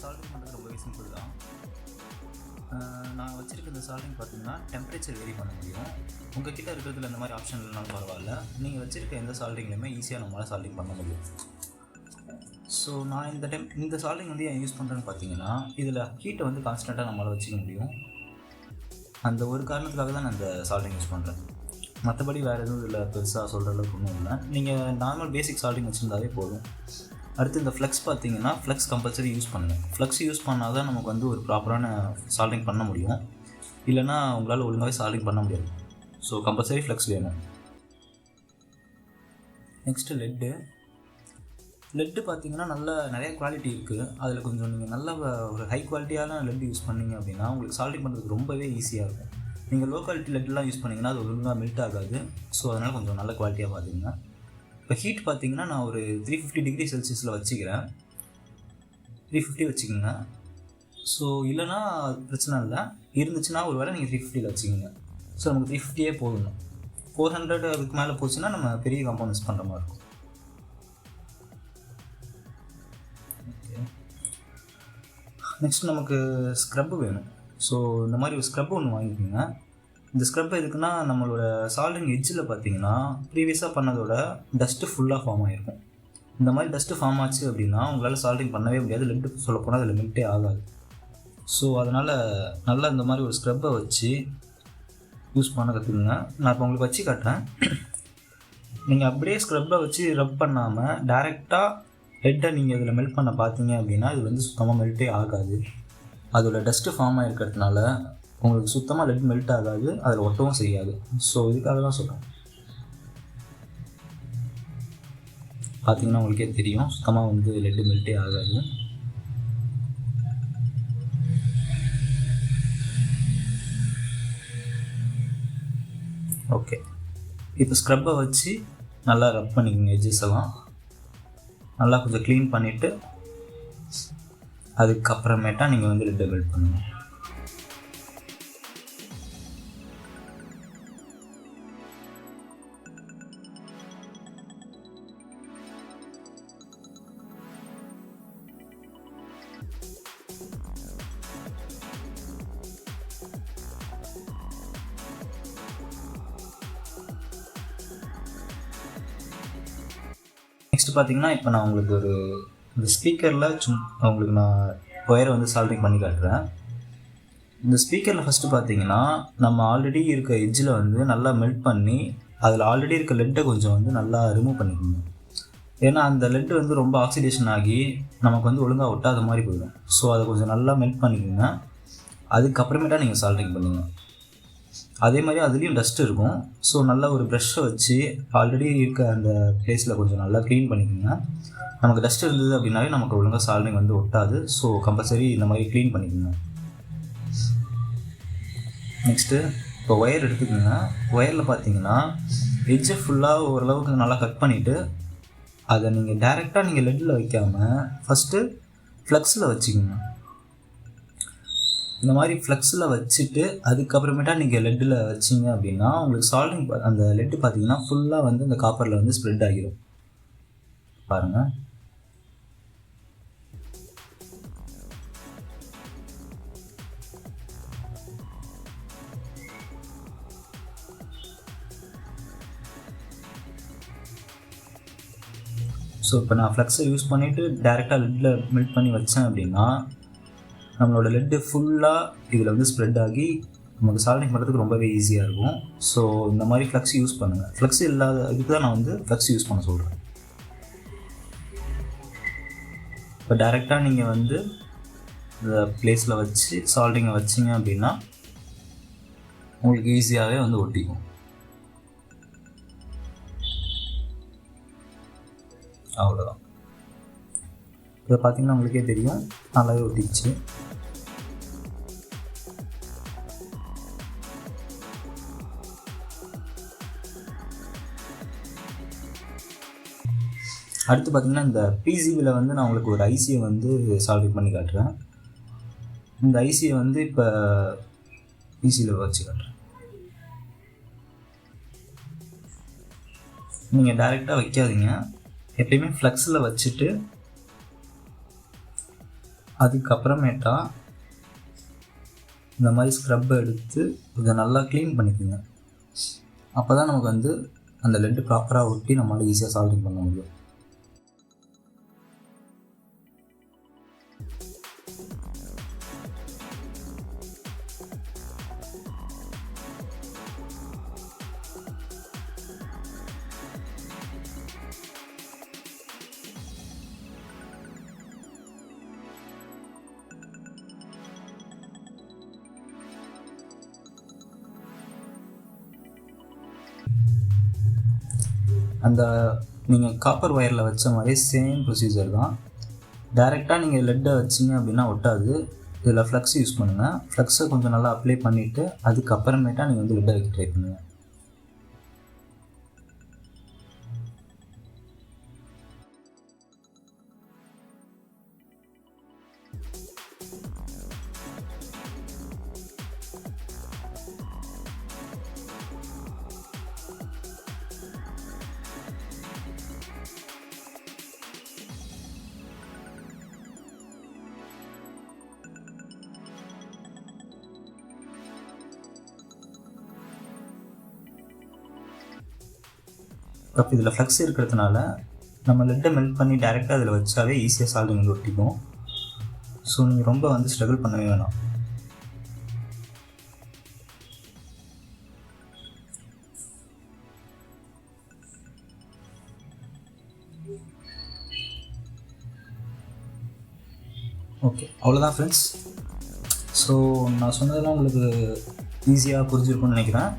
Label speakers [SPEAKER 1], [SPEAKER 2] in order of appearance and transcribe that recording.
[SPEAKER 1] சால்டிங் பண்ணுறது ரொம்பவே சிம்பிள் தான். நான் வச்சுருக்க இந்த சால்டிங் பார்த்தீங்கன்னா டெம்பரேச்சர் வேரி பண்ண முடியும். உங்கள் கிட்டே இருக்கிறதுல இந்த மாதிரி ஆப்ஷன் இல்லைனாலும் பரவாயில்ல, நீங்கள் வச்சுருக்க எந்த சால்டிங்லையுமே ஈஸியாக நம்மளால் சால்டிங் பண்ண முடியும். ஸோ நான் இந்த சால்டிங் வந்து ஏன் யூஸ் பண்ணுறேன்னு பார்த்தீங்கன்னா, இதில் ஹீட்டை வந்து கான்ஸ்டண்ட்டாக நம்மளால் வச்சுக்க முடியும். அந்த ஒரு காரணத்துக்காக தான் நான் இந்த சால்டிங் யூஸ் பண்ணுறேன். மற்றபடி வேறு எதுவும் இதில் பெருசாக சொல்கிற அளவுக்கு ஒன்றும் இல்லை. நீங்கள் நார்மல் பேசிக் சால்டிங் வச்சுருந்தாலே போதும். அடுத்து இந்த ஃப்ளெக்ஸ் பார்த்தீங்கன்னா, ஃப்ளெக்ஸ் கம்பல்சரி யூஸ் பண்ணுங்கள். ஃப்ளெக்ஸ் யூஸ் பண்ணால் தான் நமக்கு வந்து ஒரு ப்ராப்பரான சால்டிங் பண்ண முடியும். இல்லைனா உங்களால் ஒழுங்காகவே சால்டிங் பண்ண முடியாது. ஸோ கம்பல்சரி ஃப்ளெக்ஸ் வேணும். நெக்ஸ்ட்டு லெட்டு பார்த்தீங்கன்னா நிறைய குவாலிட்டி இருக்குது. அதில் கொஞ்சம் நீங்கள் நல்ல ஒரு ஹை குவாலிட்டியான லெட் யூஸ் பண்ணிங்க அப்படின்னா உங்களுக்கு சால்டிங் பண்ணுறதுக்கு ரொம்பவே ஈஸியாக இருக்கும். நீங்கள் லோ குவாலிட்டி லெட்லாம் யூஸ் பண்ணிங்கன்னா அது ஒழுங்காக மெல்ட் ஆகாது. ஸோ அதனால் கொஞ்சம் நல்ல குவாலிட்டியாக பார்த்துங்க. இப்போ ஹீட் பார்த்தீங்கன்னா நான் ஒரு 350 டிகிரி செல்சியஸில் வச்சுக்கிறேன். 350 வச்சுக்கோங்க. ஸோ இல்லைனா பிரச்சனை இல்லை, இருந்துச்சுன்னா ஒரு வேளை நீங்கள் 350 வச்சுக்கோங்க. ஸோ நமக்கு 350 போதுங்க. 400 அதுக்கு மேலே போச்சுன்னா நம்ம பெரிய காம்பவுண்ட் யூஸ் பண்ணுற மாதிரி இருக்கும். ஓகே, நெக்ஸ்ட் நமக்கு ஸ்க்ரப்பு வேணும். ஸோ இந்த மாதிரி ஒரு ஸ்க்ரப் ஒன்று வாங்கிக்கோங்க. இந்த ஸ்க்ரப் எதுக்குன்னா, நம்மளோட சால்டிங் எட்ஜில் பார்த்தீங்கன்னா ப்ரீவியஸாக பண்ணதோட டஸ்ட்டு ஃபுல்லாக ஃபார்ம் ஆகிருக்கும். இந்த மாதிரி டஸ்ட்டு ஃபார்ம் ஆச்சு அப்படின்னா உங்களால் சால்டிங் பண்ணவே முடியாது. லெட்டு சொல்லப்போனால் அதில் மெல்ட்டே ஆகாது. ஸோ அதனால் நல்லா இந்த மாதிரி ஒரு ஸ்க்ரப்பை வச்சு யூஸ் பண்ண கற்றுக்குங்க. நான் இப்போ உங்களுக்கு வச்சு காட்டுறேன். நீங்கள் அப்படியே ஸ்க்ரப்பை வச்சு ரப் பண்ணாமல் டைரெக்டாக லெட்டை நீங்கள் இதில் மெல்ட் பண்ண பார்த்தீங்க அப்படின்னா இது வந்து சுத்தமாக மெல்ட்டே ஆகாது. அதோட டஸ்ட்டு ஃபார்ம் ஆகிருக்கிறதுனால உங்களுக்கு சுத்தமாக லெட் மெல்ட் ஆகாது, அதில் ஒட்டவும் செய்யாது. ஸோ இதுக்காக தான் சொல்கிறேன். பார்த்தீங்கன்னா உங்களுக்கே தெரியும், சுத்தமாக வந்து லெட்டு மெல்ட்டே ஆகாது. ஓகே, இப்போ ஸ்க்ரப்பை வச்சு நல்லா ரப் பண்ணிக்கோங்க. எட்ஜஸ் எல்லாம் நல்லா கொஞ்சம் க்ளீன் பண்ணிவிட்டு அதுக்கப்புறமேட்டா நீங்கள் வந்து லெட்டை மெல்ட் பண்ணுங்கள். நெக்ஸ்ட் பார்த்தீங்கன்னா, இப்போ நான் உங்களுக்கு இந்த ஸ்பீக்கரில் உங்களுக்கு நான் ஒயரை வந்து சால்டிங் பண்ணி காட்டுறேன். இந்த ஸ்பீக்கரில் ஃபஸ்ட்டு பார்த்தீங்கன்னா, நம்ம ஆல்ரெடி இருக்க எட்ஜில் வந்து நல்லா மெல்ட் பண்ணி அதில் ஆல்ரெடி இருக்க லெட்டை கொஞ்சம் வந்து நல்லா ரிமூவ் பண்ணிக்கோங்க. ஏன்னா அந்த லெட்டு வந்து ரொம்ப ஆக்சிடேஷன் ஆகி நமக்கு வந்து ஒழுங்காக ஒட்டாத மாதிரி போயிடும். ஸோ அதை கொஞ்சம் நல்லா மெல்ட் பண்ணிக்கோங்க. அதுக்கப்புறமேட்டா நீங்கள் சால்டிங் பண்ணுங்கள். அதே மாதிரி அதுலேயும் டஸ்ட் இருக்கும். ஸோ நல்லா ஒரு ப்ரஷ்ஷை வச்சு ஆல்ரெடி இருக்க அந்த பிளேஸில் கொஞ்சம் நல்லா க்ளீன் பண்ணிக்கோங்க. நமக்கு டஸ்ட் இருந்தது அப்படின்னாவே நமக்கு ஒழுங்காக சால்டிங் வந்து ஒட்டாது. ஸோ கம்பல்சரி இந்த மாதிரி க்ளீன் பண்ணிக்கோங்க. நெக்ஸ்ட்டு இப்போ ஒயர் எடுத்துக்கோங்க. ஒயரில் பார்த்தீங்கன்னா எட்ஜை ஃபுல்லாக ஓரளவுக்கு நல்லா கட் பண்ணிவிட்டு அதை நீங்கள் டைரெக்டாக நீங்கள் லெட்டில் வைக்காமல் ஃபஸ்ட்டு ஃப்ளெக்ஸில் வச்சுக்கோங்க. இந்த மாதிரி ஃப்ளெக்ஸில் வச்சுட்டு அதுக்கப்புறமேட்டா நீங்கள் லெட்டில் வச்சிங்க அப்படின்னா உங்களுக்கு சால்டிங் அந்த லெட்டு பார்த்தீங்கன்னா ஃபுல்லாக வந்து இந்த காப்பரில் வந்து ஸ்ப்ரெட் ஆகிடும். பாருங்கள், ஸோ இப்போ நான் ஃப்ளெக்ஸை யூஸ் பண்ணிவிட்டு டைரெக்டாக லெட்டில் மெல்ட் பண்ணி வச்சேன் அப்படின்னா நம்மளோட லெட்டு ஃபுல்லாக இதில் வந்து ஸ்ப்ரெட் ஆகி நமக்கு சால்டிங் பண்ணுறதுக்கு ரொம்பவே ஈஸியாக இருக்கும். ஸோ இந்த மாதிரி ஃப்ளெக்ஸ் யூஸ் பண்ணுங்கள். ஃப்ளெக்ஸ் இல்லாத இதுக்கு தான் நான் வந்து ஃப்ளெக்ஸ் யூஸ் பண்ண சொல்கிறேன். இப்போ டைரெக்டாக நீங்கள் வந்து இந்த பிளேஸில் வச்சு சால்டிங்கை வச்சிங்க அப்படின்னா உங்களுக்கு ஈஸியாகவே வந்து ஒட்டிக்கும். அவ்வளோதான். இதை பார்த்தீங்கன்னா உங்களுக்கே தெரியும், நல்லாவே ஒட்டிச்சு. அடுத்து பார்த்திங்கன்னா இந்த பிசிபியில் வந்து நான் உங்களுக்கு ஒரு ஐசியை வந்து சால்வ் பண்ணி காட்டுறேன். இந்த ஐசியை வந்து இப்போ பிசியில் வச்சு காட்டுறேன். நீங்கள் டைரெக்டாக வைக்காதீங்க, எப்பயுமே ஃப்ளெக்ஸில் வச்சுட்டு அதுக்கப்புறமேட்டா இந்த மாதிரி ஸ்க்ரப்பை எடுத்து இதை நல்லா க்ளீன் பண்ணிக்கோங்க. அப்போ தான் நமக்கு வந்து அந்த லெட்டு ப்ராப்பராக ஒட்டி நம்மளால் ஈஸியாக சால்டிங் பண்ண முடியும். அந்த நீங்கள் காப்பர் ஒயரில் வச்ச மாதிரி சேம் ப்ரொசீஜர் தான். டைரெக்டாக நீங்கள் லெட்டை வச்சிங்க அப்படின்னா ஒட்டாது. இதில் ஃப்ளக்ஸ் யூஸ் பண்ணுங்கள். ஃப்ளக்ஸை கொஞ்சம் நல்லா அப்ளை பண்ணிவிட்டு அதுக்கப்புறமேட்டா நீங்கள் வந்து லெட்டை வைக்க ட்ரை பண்ணுங்கள். அப்போ இதில் ஃப்ளக்ஸ் இருக்கிறதுனால நம்ம லெட்டை மெல்ட் பண்ணி டைரெக்டாக அதில் வச்சாவே ஈஸியாக சால்டிங் வந்து ஒட்டிக்கும். ஸோ நீங்கள் ரொம்ப வந்து ஸ்ட்ரகிள் பண்ணவே வேணாம். ஓகே, அவ்வளோதான் ஃப்ரெண்ட்ஸ். ஸோ நான் சொன்னதெல்லாம் உங்களுக்கு ஈஸியாக புரிஞ்சிருக்கும்னு நினைக்கிறேன்.